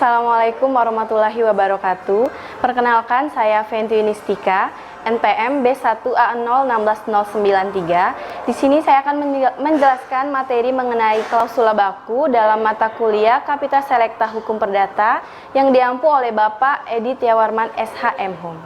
Assalamualaikum warahmatullahi wabarakatuh. Perkenalkan, saya Fenty Yunistika, NPM B1A016093. Di sini saya akan menjelaskan materi mengenai klausula baku dalam mata kuliah Kapita Selekta Hukum Perdata yang diampu oleh Bapak Edi Tiawarman SH.M. Hum.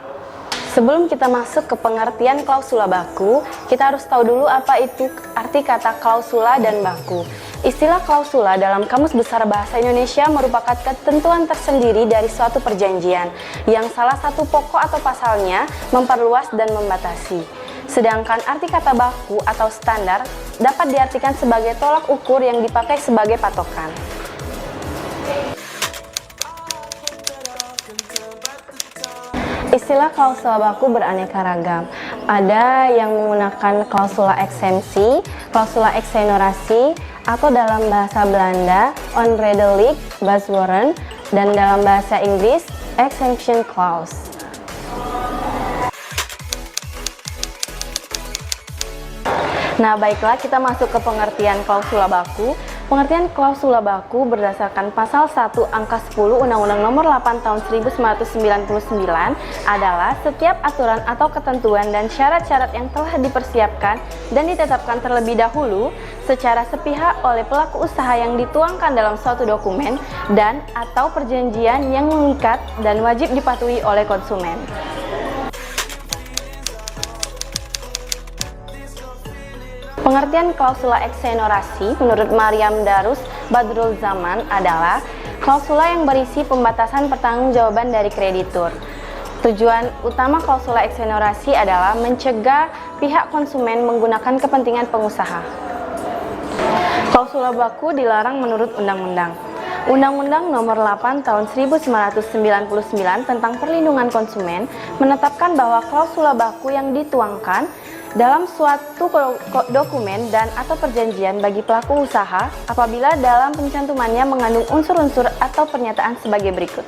Sebelum kita masuk ke pengertian klausula baku, kita harus tahu dulu apa itu arti kata klausula dan baku. Istilah klausula dalam Kamus Besar Bahasa Indonesia merupakan ketentuan tersendiri dari suatu perjanjian yang salah satu pokok atau pasalnya memperluas dan membatasi. Sedangkan arti kata baku atau standar dapat diartikan sebagai tolak ukur yang dipakai sebagai patokan. Istilah klausula baku beraneka ragam. Ada yang menggunakan klausula eksensi, klausula eksenorasi, atau dalam bahasa Belanda onredelijk baswaarden, dan dalam bahasa Inggris exemption clause. Nah, baiklah, kita masuk ke pengertian klausula baku. Pengertian klausula baku berdasarkan pasal 1 angka 10 Undang-Undang Nomor 8 Tahun 1999 adalah setiap aturan atau ketentuan dan syarat-syarat yang telah dipersiapkan dan ditetapkan terlebih dahulu secara sepihak oleh pelaku usaha yang dituangkan dalam suatu dokumen dan atau perjanjian yang mengikat dan wajib dipatuhi oleh konsumen. Pengertian klausula eksenorasi menurut Maryam Darus Badrul Zaman adalah klausula yang berisi pembatasan pertanggungjawaban dari kreditur. Tujuan utama klausula eksenorasi adalah mencegah pihak konsumen menggunakan kepentingan pengusaha. Klausula baku dilarang menurut undang-undang. Undang-Undang Nomor 8 Tahun 1999 tentang Perlindungan Konsumen menetapkan bahwa klausula baku yang dituangkan dalam suatu dokumen dan atau perjanjian bagi pelaku usaha apabila dalam pencantumannya mengandung unsur-unsur atau pernyataan sebagai berikut.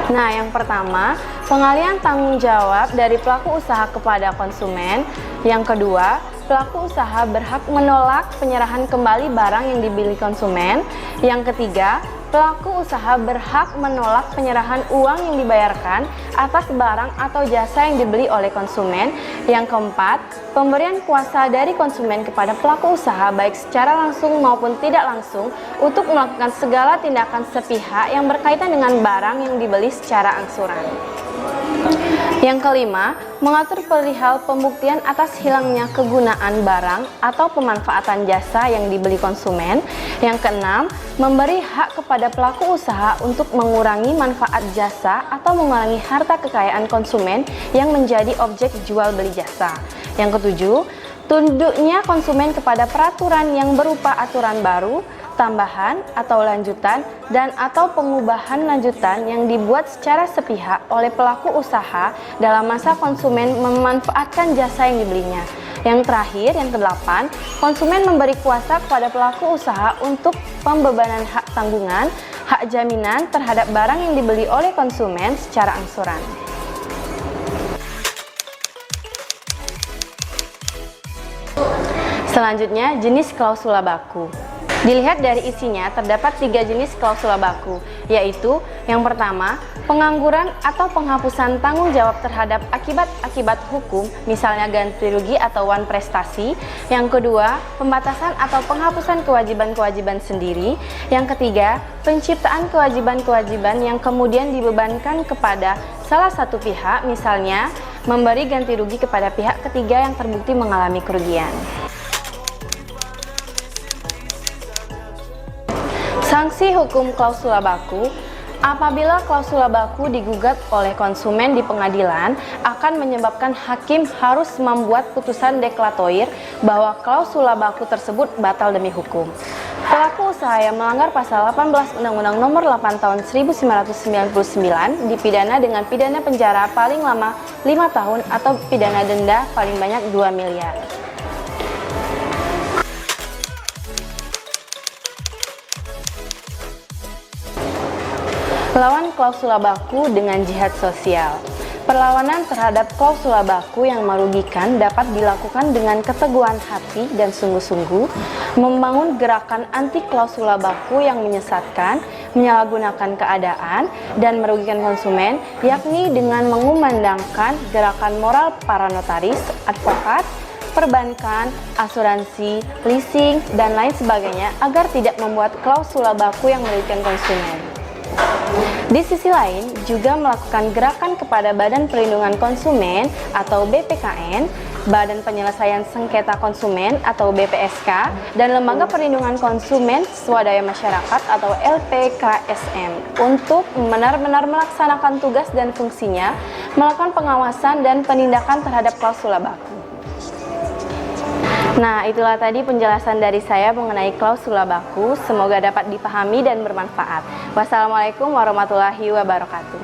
Nah, yang pertama, pengalihan tanggung jawab dari pelaku usaha kepada konsumen. Yang kedua, pelaku usaha berhak menolak penyerahan kembali barang yang dibeli konsumen. Yang ketiga, pelaku usaha berhak menolak penyerahan uang yang dibayarkan atas barang atau jasa yang dibeli oleh konsumen. Yang keempat, pemberian kuasa dari konsumen kepada pelaku usaha baik secara langsung maupun tidak langsung untuk melakukan segala tindakan sepihak yang berkaitan dengan barang yang dibeli secara angsuran. Yang kelima, mengatur perihal pembuktian atas hilangnya kegunaan barang atau pemanfaatan jasa yang dibeli konsumen. Yang keenam, memberi hak kepada pelaku usaha untuk mengurangi manfaat jasa atau mengurangi harta kekayaan konsumen yang menjadi objek jual beli jasa. Yang ketujuh, tunduknya konsumen kepada peraturan yang berupa aturan baru, tambahan atau lanjutan dan atau pengubahan lanjutan yang dibuat secara sepihak oleh pelaku usaha dalam masa konsumen memanfaatkan jasa yang dibelinya. Yang terakhir, yang kedelapan, konsumen memberi kuasa kepada pelaku usaha untuk pembebanan hak tanggungan, hak jaminan terhadap barang yang dibeli oleh konsumen secara angsuran. Selanjutnya, jenis klausula baku. Dilihat dari isinya, terdapat 3 jenis klausula baku, yaitu yang pertama, pengangguran atau penghapusan tanggung jawab terhadap akibat-akibat hukum, misalnya ganti rugi atau wan prestasi. Yang kedua, pembatasan atau penghapusan kewajiban-kewajiban sendiri. Yang ketiga, penciptaan kewajiban-kewajiban yang kemudian dibebankan kepada salah satu pihak, misalnya memberi ganti rugi kepada pihak ketiga yang terbukti mengalami kerugian. Sanksi hukum klausula baku. Apabila klausula baku digugat oleh konsumen di pengadilan, akan menyebabkan hakim harus membuat putusan deklaratoir bahwa klausula baku tersebut batal demi hukum. Pelaku usaha yang melanggar pasal 18 Undang-Undang Nomor 8 Tahun 1999 dipidana dengan pidana penjara paling lama 5 tahun atau pidana denda paling banyak 2 miliar. Lawan klausula baku dengan jihad sosial. Perlawanan terhadap klausula baku yang merugikan dapat dilakukan dengan keteguhan hati dan sungguh-sungguh, membangun gerakan anti klausula baku yang menyesatkan, menyalahgunakan keadaan, dan merugikan konsumen, yakni dengan mengumandangkan gerakan moral para notaris, advokat, perbankan, asuransi, leasing, dan lain sebagainya agar tidak membuat klausula baku yang merugikan konsumen. Di sisi lain, juga melakukan gerakan kepada Badan Perlindungan Konsumen atau BPKN, Badan Penyelesaian Sengketa Konsumen atau BPSK, dan Lembaga Perlindungan Konsumen Swadaya Masyarakat atau LPKSM untuk benar-benar melaksanakan tugas dan fungsinya, melakukan pengawasan dan penindakan terhadap klausula baku. Nah, itulah tadi penjelasan dari saya mengenai klausula baku. Semoga dapat dipahami dan bermanfaat. Wassalamualaikum warahmatullahi wabarakatuh.